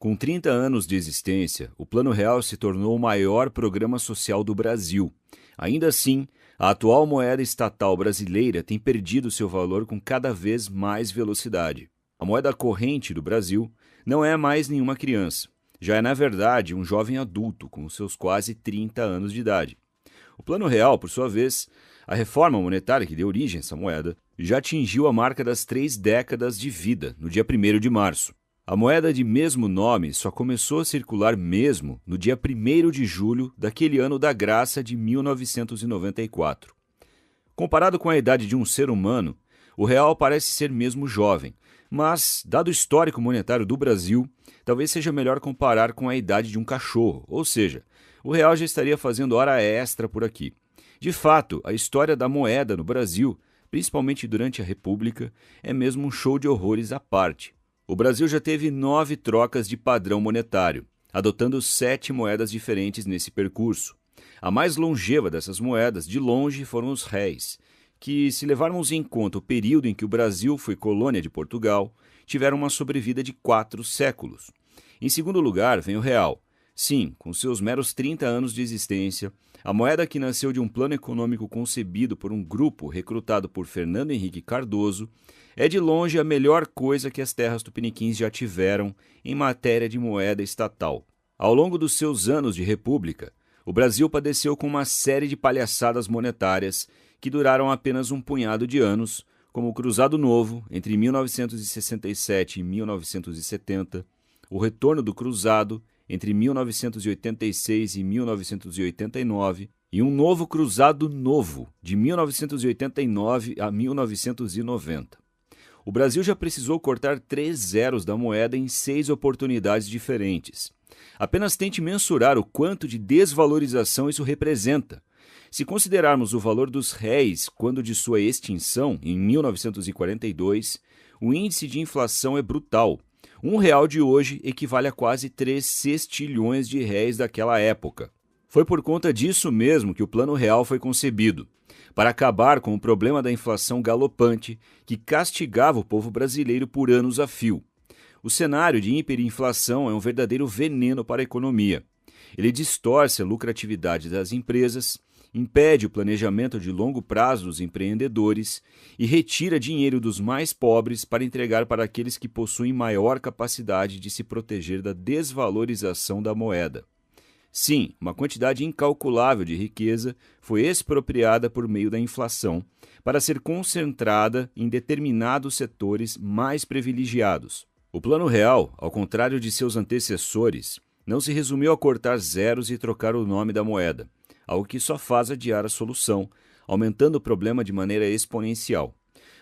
Com 30 anos de existência, o Plano Real se tornou o maior programa social do Brasil. Ainda assim, a atual moeda estatal brasileira tem perdido seu valor com cada vez mais velocidade. A moeda corrente do Brasil não é mais nenhuma criança. Já é, na verdade, um jovem adulto com seus quase 30 anos de idade. O Plano Real, por sua vez, a reforma monetária que deu origem a essa moeda, já atingiu a marca das 3 décadas de vida, no dia 1º de março. A moeda de mesmo nome só começou a circular mesmo no dia 1º de julho daquele ano da graça de 1994. Comparado com a idade de um ser humano, o real parece ser mesmo jovem, mas, dado o histórico monetário do Brasil, talvez seja melhor comparar com a idade de um cachorro, ou seja, o real já estaria fazendo hora extra por aqui. De fato, a história da moeda no Brasil, principalmente durante a República, é mesmo um show de horrores à parte. O Brasil já teve 9 trocas de padrão monetário, adotando 7 moedas diferentes nesse percurso. A mais longeva dessas moedas, de longe, foram os réis, que, se levarmos em conta o período em que o Brasil foi colônia de Portugal, tiveram uma sobrevida de 4 séculos. Em segundo lugar, vem o real. Sim, com seus meros 30 anos de existência, a moeda que nasceu de um plano econômico concebido por um grupo recrutado por Fernando Henrique Cardoso, é de longe a melhor coisa que as terras tupiniquins já tiveram em matéria de moeda estatal. Ao longo dos seus anos de república, o Brasil padeceu com uma série de palhaçadas monetárias que duraram apenas um punhado de anos, como o Cruzado Novo, entre 1967 e 1970, o Retorno do Cruzado, entre 1986 e 1989, e um novo Cruzado Novo, de 1989 a 1990. O Brasil já precisou cortar 3 zeros da moeda em 6 oportunidades diferentes. Apenas tente mensurar o quanto de desvalorização isso representa. Se considerarmos o valor dos réis quando de sua extinção, em 1942, o índice de inflação é brutal. R$1 de hoje equivale a quase 3 sextilhões de réis daquela época. Foi por conta disso mesmo que o Plano Real foi concebido, para acabar com o problema da inflação galopante que castigava o povo brasileiro por anos a fio. O cenário de hiperinflação é um verdadeiro veneno para a economia. Ele distorce a lucratividade das empresas, impede o planejamento de longo prazo dos empreendedores e retira dinheiro dos mais pobres para entregar para aqueles que possuem maior capacidade de se proteger da desvalorização da moeda. Sim, uma quantidade incalculável de riqueza foi expropriada por meio da inflação para ser concentrada em determinados setores mais privilegiados. O Plano Real, ao contrário de seus antecessores, não se resumiu a cortar zeros e trocar o nome da moeda, algo que só faz adiar a solução, aumentando o problema de maneira exponencial.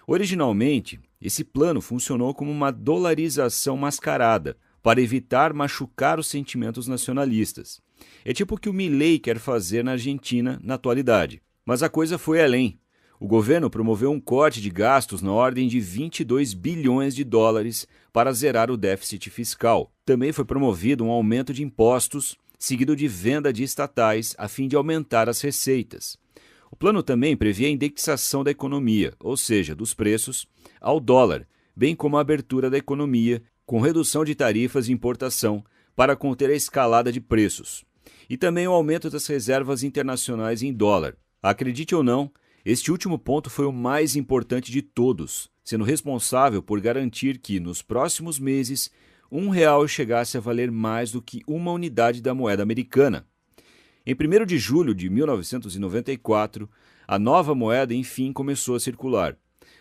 Originalmente, esse plano funcionou como uma dolarização mascarada, para evitar machucar os sentimentos nacionalistas. É tipo o que o Milei quer fazer na Argentina na atualidade. Mas a coisa foi além. O governo promoveu um corte de gastos na ordem de 22 bilhões de dólares para zerar o déficit fiscal. Também foi promovido um aumento de impostos, seguido de venda de estatais, a fim de aumentar as receitas. O plano também previa a indexação da economia, ou seja, dos preços, ao dólar, bem como a abertura da economia, com redução de tarifas de importação para conter a escalada de preços. E também o aumento das reservas internacionais em dólar. Acredite ou não, este último ponto foi o mais importante de todos, sendo responsável por garantir que, nos próximos meses, R$1 chegasse a valer mais do que uma unidade da moeda americana. Em 1º de julho de 1994, a nova moeda enfim começou a circular.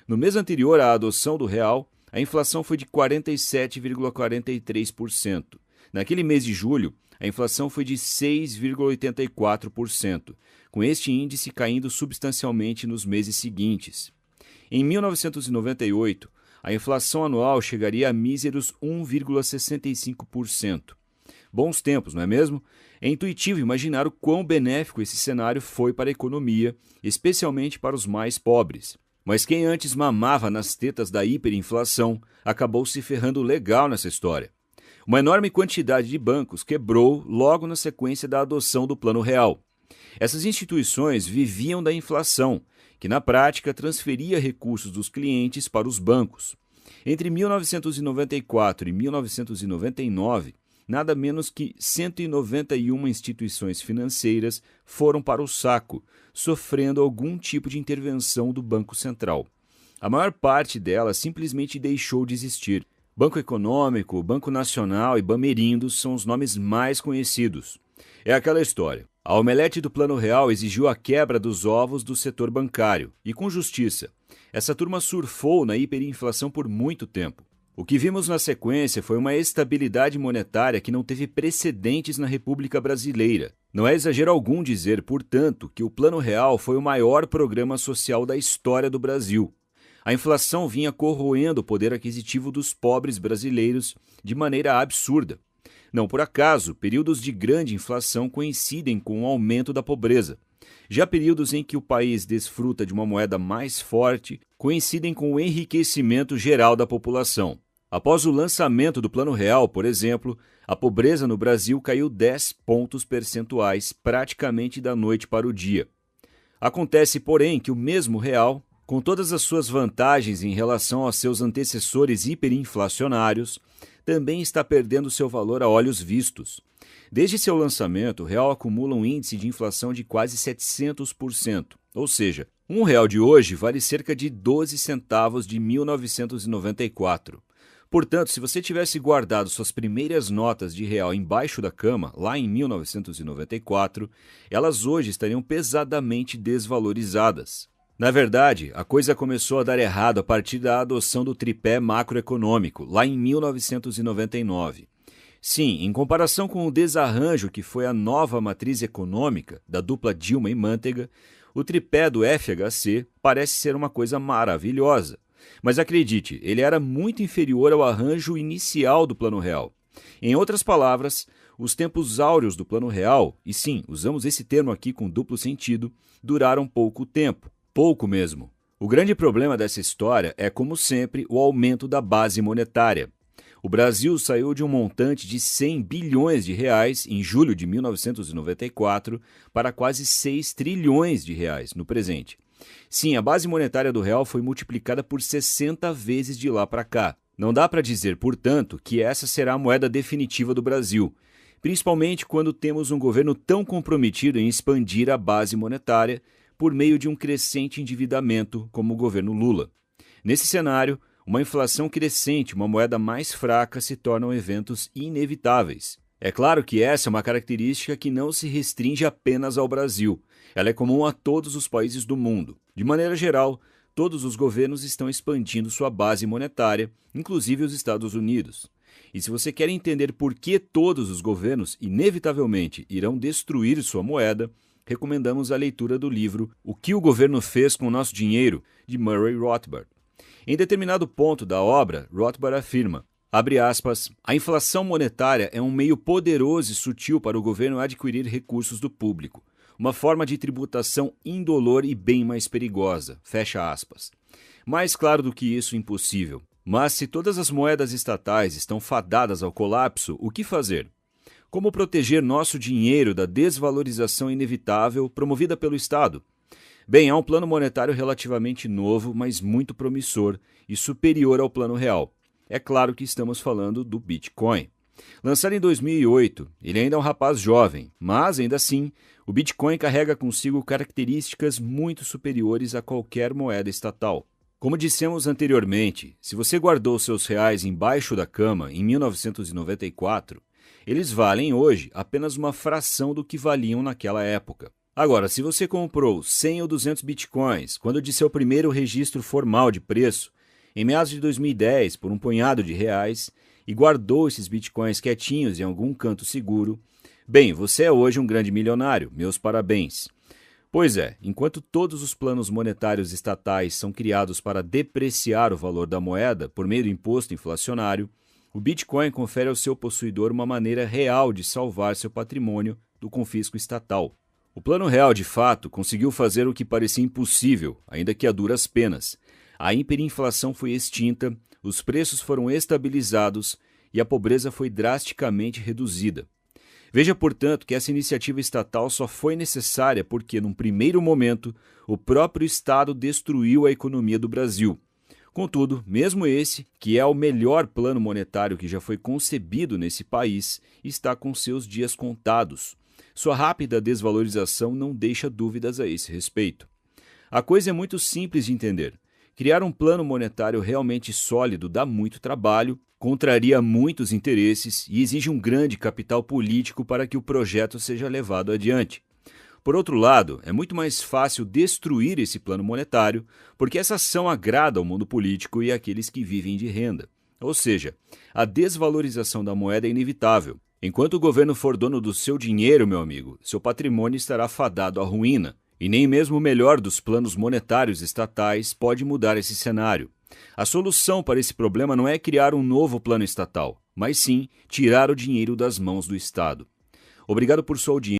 No mês anterior à adoção do real, a inflação foi de 47,43%. Naquele mês de julho, a inflação foi de 6,84%, com este índice caindo substancialmente nos meses seguintes. Em 1998, a inflação anual chegaria a míseros 1,65%. Bons tempos, não é mesmo? É intuitivo imaginar o quão benéfico esse cenário foi para a economia, especialmente para os mais pobres. Mas quem antes mamava nas tetas da hiperinflação acabou se ferrando legal nessa história. Uma enorme quantidade de bancos quebrou logo na sequência da adoção do Plano Real. Essas instituições viviam da inflação, que na prática transferia recursos dos clientes para os bancos. Entre 1994 e 1999, nada menos que 191 instituições financeiras foram para o saco, sofrendo algum tipo de intervenção do Banco Central. A maior parte delas simplesmente deixou de existir. Banco Econômico, Banco Nacional e Bamerindos são os nomes mais conhecidos. É aquela história. A omelete do Plano Real exigiu a quebra dos ovos do setor bancário, e com justiça. Essa turma surfou na hiperinflação por muito tempo. O que vimos na sequência foi uma estabilidade monetária que não teve precedentes na República Brasileira. Não é exagero algum dizer, portanto, que o Plano Real foi o maior programa social da história do Brasil. A inflação vinha corroendo o poder aquisitivo dos pobres brasileiros de maneira absurda. Não por acaso, períodos de grande inflação coincidem com o aumento da pobreza. Já períodos em que o país desfruta de uma moeda mais forte coincidem com o enriquecimento geral da população. Após o lançamento do Plano Real, por exemplo, a pobreza no Brasil caiu 10 pontos percentuais praticamente da noite para o dia. Acontece, porém, que o mesmo real, com todas as suas vantagens em relação aos seus antecessores hiperinflacionários, também está perdendo seu valor a olhos vistos. Desde seu lançamento, o real acumula um índice de inflação de quase 700%, ou seja, R$1 de hoje vale cerca de 12 centavos de 1994. Portanto, se você tivesse guardado suas primeiras notas de real embaixo da cama, lá em 1994, elas hoje estariam pesadamente desvalorizadas. Na verdade, a coisa começou a dar errado a partir da adoção do tripé macroeconômico, lá em 1999. Sim, em comparação com o desarranjo que foi a nova matriz econômica da dupla Dilma e Manteiga, o tripé do FHC parece ser uma coisa maravilhosa. Mas acredite, ele era muito inferior ao arranjo inicial do Plano Real. Em outras palavras, os tempos áureos do Plano Real, e sim, usamos esse termo aqui com duplo sentido, duraram pouco tempo. Pouco mesmo. O grande problema dessa história é, como sempre, o aumento da base monetária. O Brasil saiu de um montante de 100 bilhões de reais em julho de 1994 para quase 6 trilhões de reais no presente. Sim, a base monetária do real foi multiplicada por 60 vezes de lá para cá. Não dá para dizer, portanto, que essa será a moeda definitiva do Brasil, principalmente quando temos um governo tão comprometido em expandir a base monetária por meio de um crescente endividamento como o governo Lula. Nesse cenário, uma inflação crescente e uma moeda mais fraca se tornam eventos inevitáveis. É claro que essa é uma característica que não se restringe apenas ao Brasil. Ela é comum a todos os países do mundo. De maneira geral, todos os governos estão expandindo sua base monetária, inclusive os Estados Unidos. E se você quer entender por que todos os governos inevitavelmente irão destruir sua moeda, recomendamos a leitura do livro O que o Governo Fez com o Nosso Dinheiro, de Murray Rothbard. Em determinado ponto da obra, Rothbard afirma, abre aspas, a inflação monetária é um meio poderoso e sutil para o governo adquirir recursos do público, uma forma de tributação indolor e bem mais perigosa, fecha aspas. Mais claro do que isso, impossível. Mas se todas as moedas estatais estão fadadas ao colapso, o que fazer? Como proteger nosso dinheiro da desvalorização inevitável promovida pelo Estado? Bem, há um plano monetário relativamente novo, mas muito promissor e superior ao Plano Real. É claro que estamos falando do Bitcoin. Lançado em 2008, ele ainda é um rapaz jovem, mas ainda assim, o Bitcoin carrega consigo características muito superiores a qualquer moeda estatal. Como dissemos anteriormente, se você guardou seus reais embaixo da cama em 1994, eles valem hoje apenas uma fração do que valiam naquela época. Agora, se você comprou 100 ou 200 bitcoins quando de seu primeiro registro formal de preço, em meados de 2010, por um punhado de reais, e guardou esses bitcoins quietinhos em algum canto seguro, bem, você é hoje um grande milionário, meus parabéns. Pois é, enquanto todos os planos monetários estatais são criados para depreciar o valor da moeda por meio do imposto inflacionário, o Bitcoin confere ao seu possuidor uma maneira real de salvar seu patrimônio do confisco estatal. O Plano Real, de fato, conseguiu fazer o que parecia impossível, ainda que a duras penas. A hiperinflação foi extinta, os preços foram estabilizados e a pobreza foi drasticamente reduzida. Veja, portanto, que essa iniciativa estatal só foi necessária porque, num primeiro momento, o próprio Estado destruiu a economia do Brasil. Contudo, mesmo esse, que é o melhor plano monetário que já foi concebido nesse país, está com seus dias contados. Sua rápida desvalorização não deixa dúvidas a esse respeito. A coisa é muito simples de entender. Criar um plano monetário realmente sólido dá muito trabalho, contraria muitos interesses e exige um grande capital político para que o projeto seja levado adiante. Por outro lado, é muito mais fácil destruir esse plano monetário, porque essa ação agrada ao mundo político e àqueles que vivem de renda. Ou seja, a desvalorização da moeda é inevitável. Enquanto o governo for dono do seu dinheiro, meu amigo, seu patrimônio estará fadado à ruína. E nem mesmo o melhor dos planos monetários estatais pode mudar esse cenário. A solução para esse problema não é criar um novo plano estatal, mas sim tirar o dinheiro das mãos do Estado. Obrigado por sua audiência.